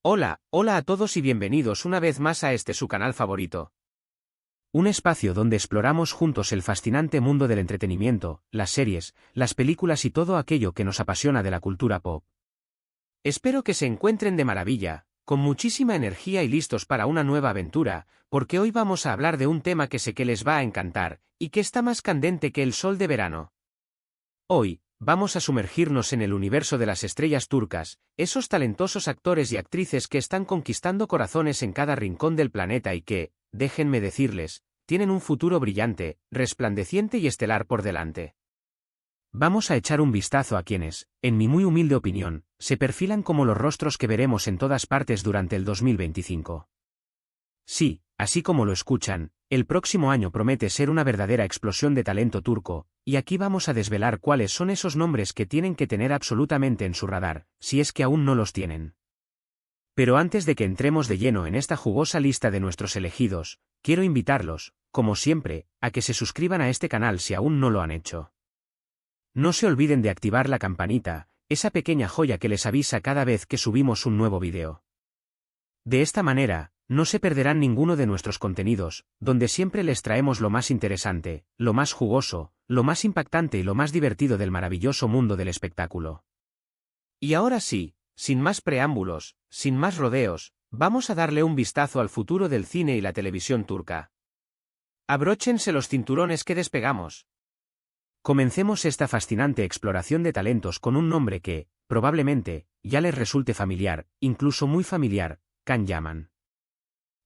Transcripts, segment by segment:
Hola a todos y bienvenidos una vez más a este su canal favorito. Un espacio donde exploramos juntos el fascinante mundo del entretenimiento, las series, las películas y todo aquello que nos apasiona de la cultura pop. Espero que se encuentren de maravilla, con muchísima energía y listos para una nueva aventura, porque hoy vamos a hablar de un tema que sé que les va a encantar, y que está más candente que el sol de verano. Hoy, vamos a sumergirnos en el universo de las estrellas turcas, esos talentosos actores y actrices que están conquistando corazones en cada rincón del planeta y que, déjenme decirles, tienen un futuro brillante, resplandeciente y estelar por delante. Vamos a echar un vistazo a quienes, en mi muy humilde opinión, se perfilan como los rostros que veremos en todas partes durante el 2025. Sí, así como lo escuchan, el próximo año promete ser una verdadera explosión de talento turco, y aquí vamos a desvelar cuáles son esos nombres que tienen que tener absolutamente en su radar, si es que aún no los tienen. Pero antes de que entremos de lleno en esta jugosa lista de nuestros elegidos, quiero invitarlos, como siempre, a que se suscriban a este canal si aún no lo han hecho. No se olviden de activar la campanita, esa pequeña joya que les avisa cada vez que subimos un nuevo video. De esta manera, no se perderán ninguno de nuestros contenidos, donde siempre les traemos lo más interesante, lo más jugoso, lo más impactante y lo más divertido del maravilloso mundo del espectáculo. Y ahora sí, sin más preámbulos, sin más rodeos, vamos a darle un vistazo al futuro del cine y la televisión turca. Abróchense los cinturones que despegamos. Comencemos esta fascinante exploración de talentos con un nombre que, probablemente, ya les resulte familiar, incluso muy familiar, Can Yaman.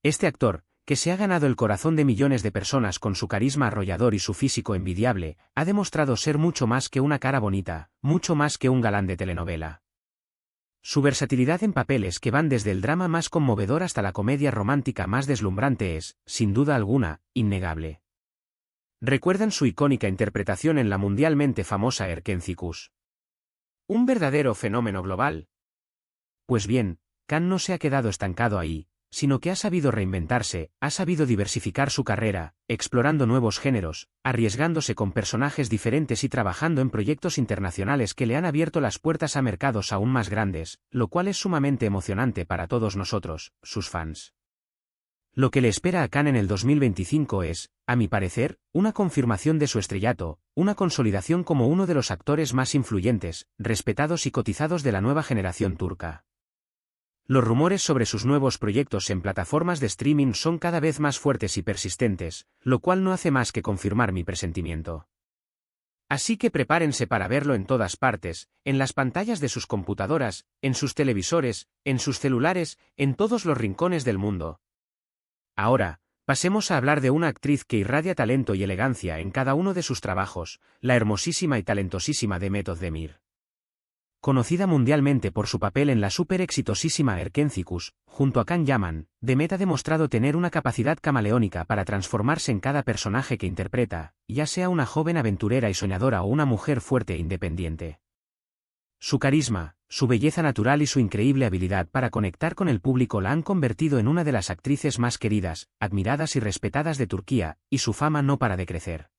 Este actor, que se ha ganado el corazón de millones de personas con su carisma arrollador y su físico envidiable, ha demostrado ser mucho más que una cara bonita, mucho más que un galán de telenovela. Su versatilidad en papeles que van desde el drama más conmovedor hasta la comedia romántica más deslumbrante es, sin duda alguna, innegable. ¿Recuerdan su icónica interpretación en la mundialmente famosa Erkencikus? Un verdadero fenómeno global. Pues bien, Can no se ha quedado estancado ahí, sino que ha sabido reinventarse, ha sabido diversificar su carrera, explorando nuevos géneros, arriesgándose con personajes diferentes y trabajando en proyectos internacionales que le han abierto las puertas a mercados aún más grandes, lo cual es sumamente emocionante para todos nosotros, sus fans. Lo que le espera a Can en el 2025 es, a mi parecer, una confirmación de su estrellato, una consolidación como uno de los actores más influyentes, respetados y cotizados de la nueva generación turca. Los rumores sobre sus nuevos proyectos en plataformas de streaming son cada vez más fuertes y persistentes, lo cual no hace más que confirmar mi presentimiento. Así que prepárense para verlo en todas partes, en las pantallas de sus computadoras, en sus televisores, en sus celulares, en todos los rincones del mundo. Ahora, pasemos a hablar de una actriz que irradia talento y elegancia en cada uno de sus trabajos, la hermosísima y talentosísima Demet Özdemir. Conocida mundialmente por su papel en la súper exitosísima Erkencikus, junto a Can Yaman, Demet ha demostrado tener una capacidad camaleónica para transformarse en cada personaje que interpreta, ya sea una joven aventurera y soñadora o una mujer fuerte e independiente. Su carisma, su belleza natural y su increíble habilidad para conectar con el público la han convertido en una de las actrices más queridas, admiradas y respetadas de Turquía, y su fama no para de crecer.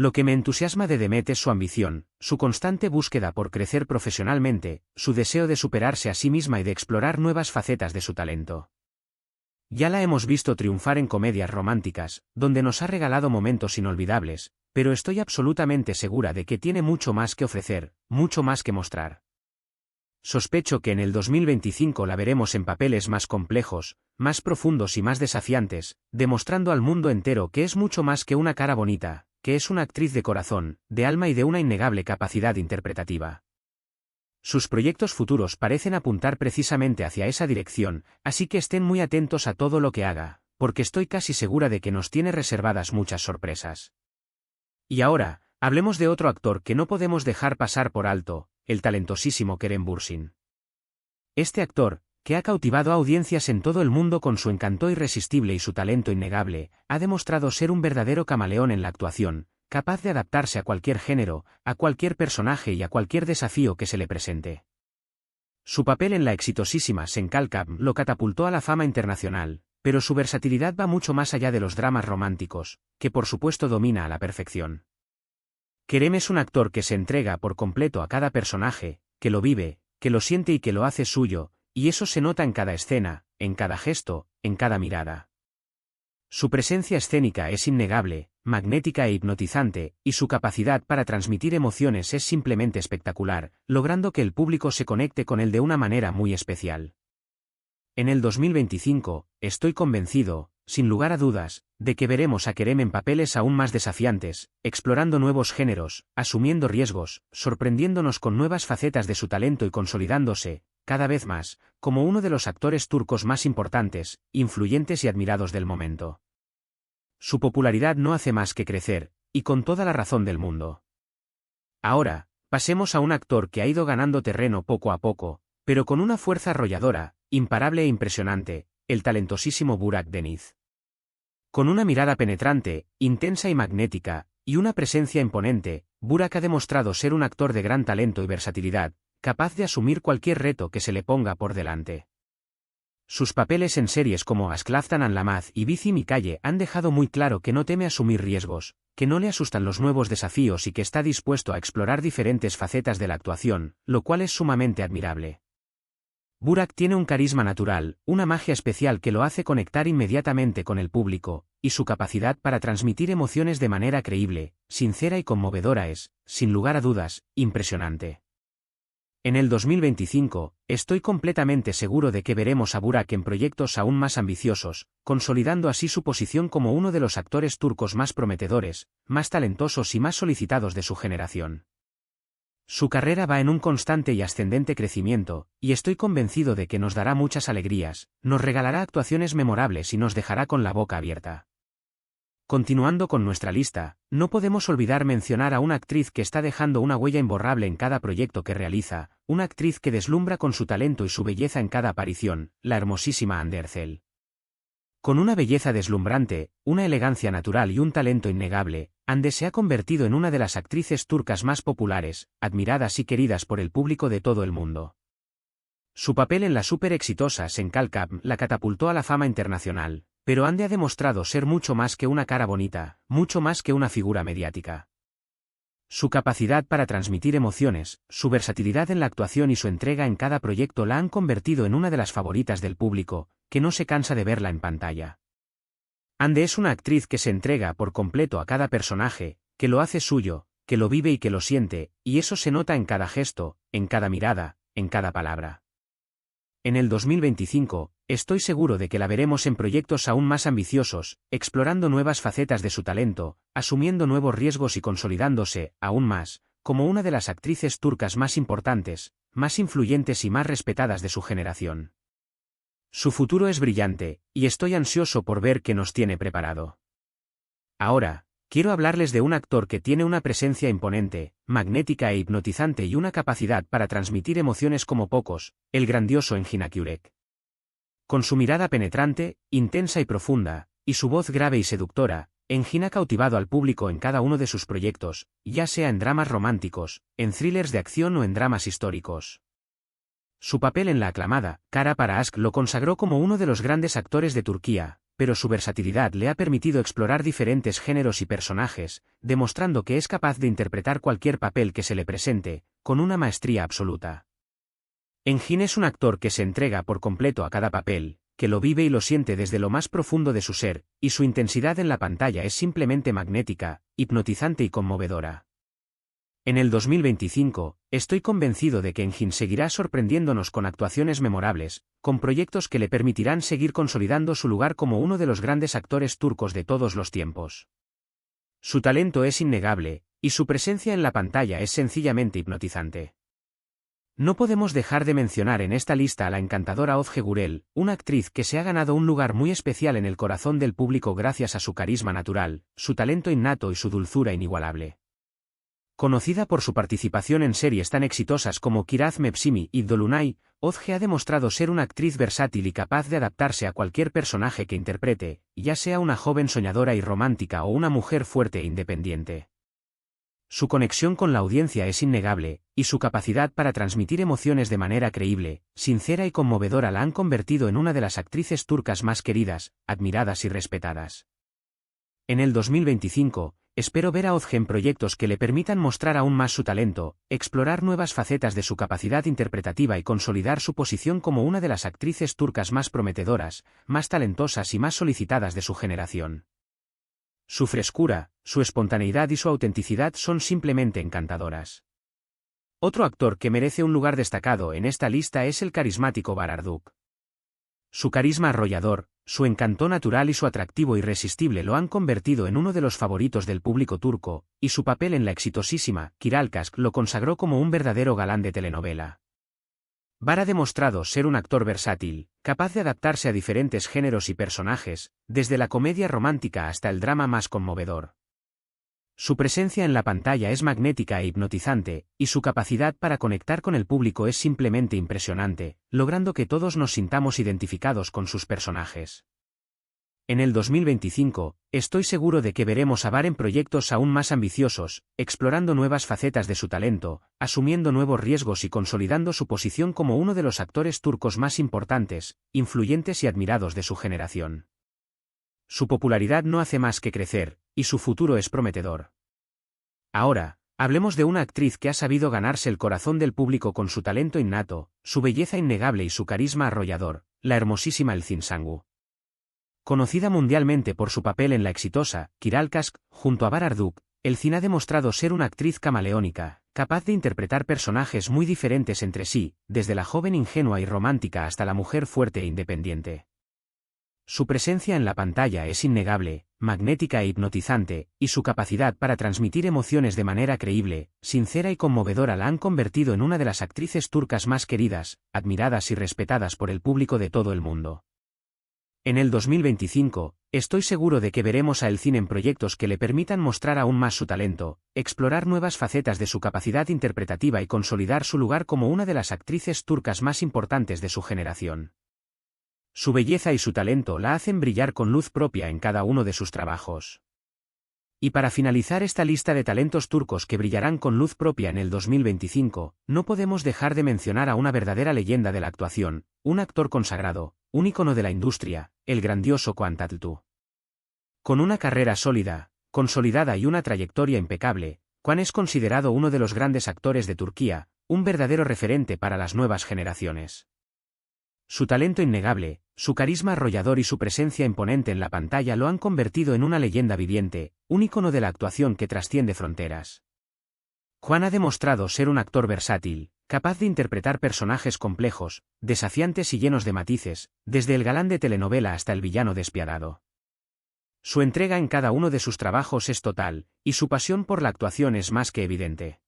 Lo que me entusiasma de Demet es su ambición, su constante búsqueda por crecer profesionalmente, su deseo de superarse a sí misma y de explorar nuevas facetas de su talento. Ya la hemos visto triunfar en comedias románticas, donde nos ha regalado momentos inolvidables, pero estoy absolutamente segura de que tiene mucho más que ofrecer, mucho más que mostrar. Sospecho que en el 2025 la veremos en papeles más complejos, más profundos y más desafiantes, demostrando al mundo entero que es mucho más que una cara bonita, que es una actriz de corazón, de alma y de una innegable capacidad interpretativa. Sus proyectos futuros parecen apuntar precisamente hacia esa dirección, así que estén muy atentos a todo lo que haga, porque estoy casi segura de que nos tiene reservadas muchas sorpresas. Y ahora, hablemos de otro actor que no podemos dejar pasar por alto, el talentosísimo Kerem Bürsin. Este actor, que ha cautivado a audiencias en todo el mundo con su encanto irresistible y su talento innegable, ha demostrado ser un verdadero camaleón en la actuación, capaz de adaptarse a cualquier género, a cualquier personaje y a cualquier desafío que se le presente. Su papel en la exitosísima Senkalkam lo catapultó a la fama internacional, pero su versatilidad va mucho más allá de los dramas románticos, que por supuesto domina a la perfección. Kerem es un actor que se entrega por completo a cada personaje, que lo vive, que lo siente y que lo hace suyo, y eso se nota en cada escena, en cada gesto, en cada mirada. Su presencia escénica es innegable, magnética e hipnotizante, y su capacidad para transmitir emociones es simplemente espectacular, logrando que el público se conecte con él de una manera muy especial. En el 2025, estoy convencido, sin lugar a dudas, de que veremos a Kerem en papeles aún más desafiantes, explorando nuevos géneros, asumiendo riesgos, sorprendiéndonos con nuevas facetas de su talento y consolidándose, cada vez más, como uno de los actores turcos más importantes, influyentes y admirados del momento. Su popularidad no hace más que crecer, y con toda la razón del mundo. Ahora, pasemos a un actor que ha ido ganando terreno poco a poco, pero con una fuerza arrolladora, imparable e impresionante, el talentosísimo Burak Deniz. Con una mirada penetrante, intensa y magnética, y una presencia imponente, Burak ha demostrado ser un actor de gran talento y versatilidad, capaz de asumir cualquier reto que se le ponga por delante. Sus papeles en series como Aşk Laftan Anlamaz y Bizi mi calle han dejado muy claro que no teme asumir riesgos, que no le asustan los nuevos desafíos y que está dispuesto a explorar diferentes facetas de la actuación, lo cual es sumamente admirable. Burak tiene un carisma natural, una magia especial que lo hace conectar inmediatamente con el público, y su capacidad para transmitir emociones de manera creíble, sincera y conmovedora es, sin lugar a dudas, impresionante. En el 2025, estoy completamente seguro de que veremos a Burak en proyectos aún más ambiciosos, consolidando así su posición como uno de los actores turcos más prometedores, más talentosos y más solicitados de su generación. Su carrera va en un constante y ascendente crecimiento, y estoy convencido de que nos dará muchas alegrías, nos regalará actuaciones memorables y nos dejará con la boca abierta. Continuando con nuestra lista, no podemos olvidar mencionar a una actriz que está dejando una huella imborrable en cada proyecto que realiza, una actriz que deslumbra con su talento y su belleza en cada aparición, la hermosísima Hande Erçel. Con una belleza deslumbrante, una elegancia natural y un talento innegable, Hande se ha convertido en una de las actrices turcas más populares, admiradas y queridas por el público de todo el mundo. Su papel en la súper exitosa Sen Kalkam la catapultó a la fama internacional, pero Hande ha demostrado ser mucho más que una cara bonita, mucho más que una figura mediática. Su capacidad para transmitir emociones, su versatilidad en la actuación y su entrega en cada proyecto la han convertido en una de las favoritas del público, que no se cansa de verla en pantalla. Hande es una actriz que se entrega por completo a cada personaje, que lo hace suyo, que lo vive y que lo siente, y eso se nota en cada gesto, en cada mirada, en cada palabra. En el 2025, estoy seguro de que la veremos en proyectos aún más ambiciosos, explorando nuevas facetas de su talento, asumiendo nuevos riesgos y consolidándose, aún más, como una de las actrices turcas más importantes, más influyentes y más respetadas de su generación. Su futuro es brillante, y estoy ansioso por ver qué nos tiene preparado. Ahora, quiero hablarles de un actor que tiene una presencia imponente, magnética e hipnotizante y una capacidad para transmitir emociones como pocos, el grandioso Engin Akyurek. Con su mirada penetrante, intensa y profunda, y su voz grave y seductora, Engin ha cautivado al público en cada uno de sus proyectos, ya sea en dramas románticos, en thrillers de acción o en dramas históricos. Su papel en la aclamada Kara para Aşk lo consagró como uno de los grandes actores de Turquía, pero su versatilidad le ha permitido explorar diferentes géneros y personajes, demostrando que es capaz de interpretar cualquier papel que se le presente, con una maestría absoluta. Engin es un actor que se entrega por completo a cada papel, que lo vive y lo siente desde lo más profundo de su ser, y su intensidad en la pantalla es simplemente magnética, hipnotizante y conmovedora. En el 2025, estoy convencido de que Engin seguirá sorprendiéndonos con actuaciones memorables, con proyectos que le permitirán seguir consolidando su lugar como uno de los grandes actores turcos de todos los tiempos. Su talento es innegable, y su presencia en la pantalla es sencillamente hipnotizante. No podemos dejar de mencionar en esta lista a la encantadora Özge Gürel, una actriz que se ha ganado un lugar muy especial en el corazón del público gracias a su carisma natural, su talento innato y su dulzura inigualable. Conocida por su participación en series tan exitosas como Kiraz Mevsimi y Dolunay, Özge ha demostrado ser una actriz versátil y capaz de adaptarse a cualquier personaje que interprete, ya sea una joven soñadora y romántica o una mujer fuerte e independiente. Su conexión con la audiencia es innegable, y su capacidad para transmitir emociones de manera creíble, sincera y conmovedora la han convertido en una de las actrices turcas más queridas, admiradas y respetadas. En el 2025, Espero ver a Özge en proyectos que le permitan mostrar aún más su talento, explorar nuevas facetas de su capacidad interpretativa y consolidar su posición como una de las actrices turcas más prometedoras, más talentosas y más solicitadas de su generación. Su frescura, su espontaneidad y su autenticidad son simplemente encantadoras. Otro actor que merece un lugar destacado en esta lista es el carismático Bararduk. Su carisma arrollador, su encanto natural y su atractivo irresistible lo han convertido en uno de los favoritos del público turco, y su papel en la exitosísima Kiralkask lo consagró como un verdadero galán de telenovela. Bar ha demostrado ser un actor versátil, capaz de adaptarse a diferentes géneros y personajes, desde la comedia romántica hasta el drama más conmovedor. Su presencia en la pantalla es magnética e hipnotizante, y su capacidad para conectar con el público es simplemente impresionante, logrando que todos nos sintamos identificados con sus personajes. En el 2025, estoy seguro de que veremos a Bar en proyectos aún más ambiciosos, explorando nuevas facetas de su talento, asumiendo nuevos riesgos y consolidando su posición como uno de los actores turcos más importantes, influyentes y admirados de su generación. Su popularidad no hace más que crecer, y su futuro es prometedor. Ahora, hablemos de una actriz que ha sabido ganarse el corazón del público con su talento innato, su belleza innegable y su carisma arrollador, la hermosísima Elçin Sangu. Conocida mundialmente por su papel en la exitosa Kiralkask, junto a Bararduk, Elçin ha demostrado ser una actriz camaleónica, capaz de interpretar personajes muy diferentes entre sí, desde la joven ingenua y romántica hasta la mujer fuerte e independiente. Su presencia en la pantalla es innegable, magnética e hipnotizante, y su capacidad para transmitir emociones de manera creíble, sincera y conmovedora la han convertido en una de las actrices turcas más queridas, admiradas y respetadas por el público de todo el mundo. En el 2025, estoy seguro de que veremos a Elçin en proyectos que le permitan mostrar aún más su talento, explorar nuevas facetas de su capacidad interpretativa y consolidar su lugar como una de las actrices turcas más importantes de su generación. Su belleza y su talento la hacen brillar con luz propia en cada uno de sus trabajos. Y para finalizar esta lista de talentos turcos que brillarán con luz propia en el 2025, no podemos dejar de mencionar a una verdadera leyenda de la actuación, un actor consagrado, un ícono de la industria, el grandioso Kaan Tatlıtuğ. Con una carrera sólida, consolidada y una trayectoria impecable, Kaan es considerado uno de los grandes actores de Turquía, un verdadero referente para las nuevas generaciones. Su talento innegable, su carisma arrollador y su presencia imponente en la pantalla lo han convertido en una leyenda viviente, un ícono de la actuación que trasciende fronteras. Kaan ha demostrado ser un actor versátil, capaz de interpretar personajes complejos, desafiantes y llenos de matices, desde el galán de telenovela hasta el villano despiadado. Su entrega en cada uno de sus trabajos es total, y su pasión por la actuación es más que evidente.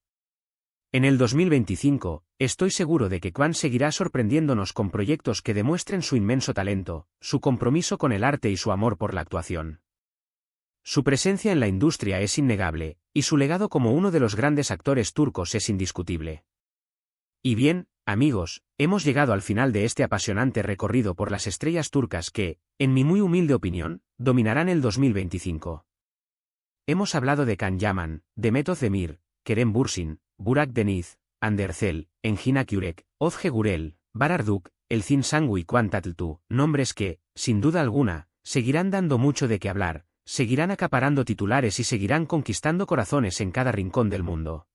En el 2025, estoy seguro de que Kaan seguirá sorprendiéndonos con proyectos que demuestren su inmenso talento, su compromiso con el arte y su amor por la actuación. Su presencia en la industria es innegable, y su legado como uno de los grandes actores turcos es indiscutible. Y bien, amigos, hemos llegado al final de este apasionante recorrido por las estrellas turcas que, en mi muy humilde opinión, dominarán el 2025. Hemos hablado de Can Yaman, Demet Özdemir, Kerem Bürsin, Burak Deniz, Andersel, Engin Akyurek, Özge Gürel, Bararduk, Elçin Sangu y Kaan Tatlıtuğ, nombres que, sin duda alguna, seguirán dando mucho de qué hablar, seguirán acaparando titulares y seguirán conquistando corazones en cada rincón del mundo.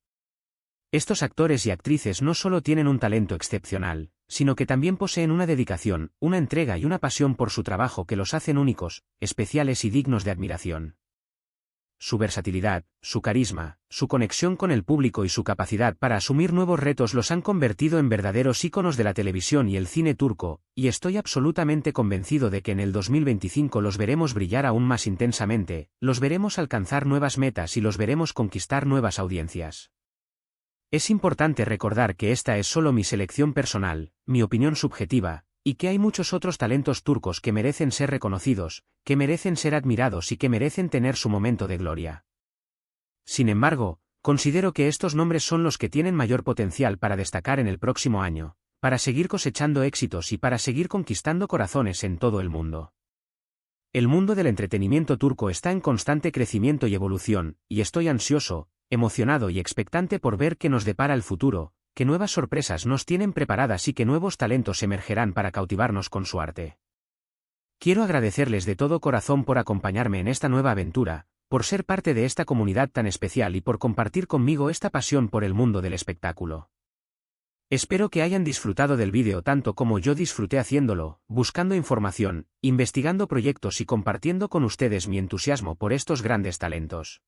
Estos actores y actrices no solo tienen un talento excepcional, sino que también poseen una dedicación, una entrega y una pasión por su trabajo que los hacen únicos, especiales y dignos de admiración. Su versatilidad, su carisma, su conexión con el público y su capacidad para asumir nuevos retos los han convertido en verdaderos íconos de la televisión y el cine turco, y estoy absolutamente convencido de que en el 2025 los veremos brillar aún más intensamente, los veremos alcanzar nuevas metas y los veremos conquistar nuevas audiencias. Es importante recordar que esta es solo mi selección personal, mi opinión subjetiva, y que hay muchos otros talentos turcos que merecen ser reconocidos, que merecen ser admirados y que merecen tener su momento de gloria. Sin embargo, considero que estos nombres son los que tienen mayor potencial para destacar en el próximo año, para seguir cosechando éxitos y para seguir conquistando corazones en todo el mundo. El mundo del entretenimiento turco está en constante crecimiento y evolución, y estoy ansioso, emocionado y expectante por ver qué nos depara el futuro, que nuevas sorpresas nos tienen preparadas y que nuevos talentos emergerán para cautivarnos con su arte. Quiero agradecerles de todo corazón por acompañarme en esta nueva aventura, por ser parte de esta comunidad tan especial y por compartir conmigo esta pasión por el mundo del espectáculo. Espero que hayan disfrutado del vídeo tanto como yo disfruté haciéndolo, buscando información, investigando proyectos y compartiendo con ustedes mi entusiasmo por estos grandes talentos.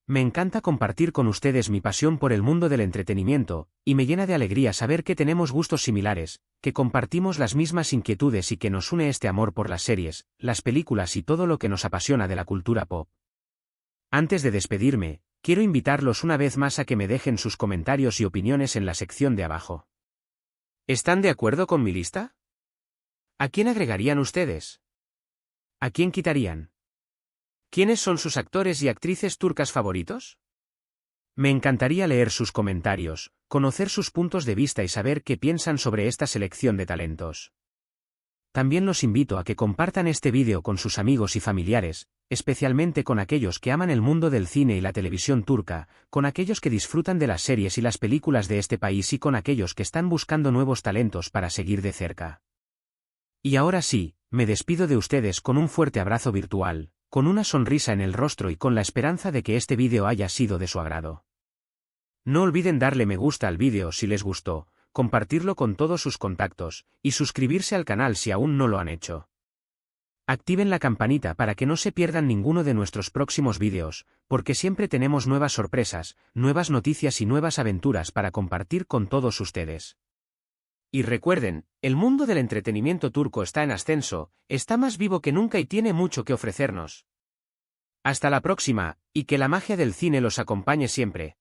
Me encanta compartir con ustedes mi pasión por el mundo del entretenimiento, y me llena de alegría saber que tenemos gustos similares, que compartimos las mismas inquietudes y que nos une este amor por las series, las películas y todo lo que nos apasiona de la cultura pop. Antes de despedirme, quiero invitarlos una vez más a que me dejen sus comentarios y opiniones en la sección de abajo. ¿Están de acuerdo con mi lista? ¿A quién agregarían ustedes? ¿A quién quitarían? ¿Quiénes son sus actores y actrices turcas favoritos? Me encantaría leer sus comentarios, conocer sus puntos de vista y saber qué piensan sobre esta selección de talentos. También los invito a que compartan este vídeo con sus amigos y familiares, especialmente con aquellos que aman el mundo del cine y la televisión turca, con aquellos que disfrutan de las series y las películas de este país y con aquellos que están buscando nuevos talentos para seguir de cerca. Y ahora sí, me despido de ustedes con un fuerte abrazo virtual, con una sonrisa en el rostro y con la esperanza de que este vídeo haya sido de su agrado. No olviden darle me gusta al vídeo si les gustó, compartirlo con todos sus contactos, y suscribirse al canal si aún no lo han hecho. Activen la campanita para que no se pierdan ninguno de nuestros próximos vídeos, porque siempre tenemos nuevas sorpresas, nuevas noticias y nuevas aventuras para compartir con todos ustedes. Y recuerden, el mundo del entretenimiento turco está en ascenso, está más vivo que nunca y tiene mucho que ofrecernos. Hasta la próxima, y que la magia del cine los acompañe siempre.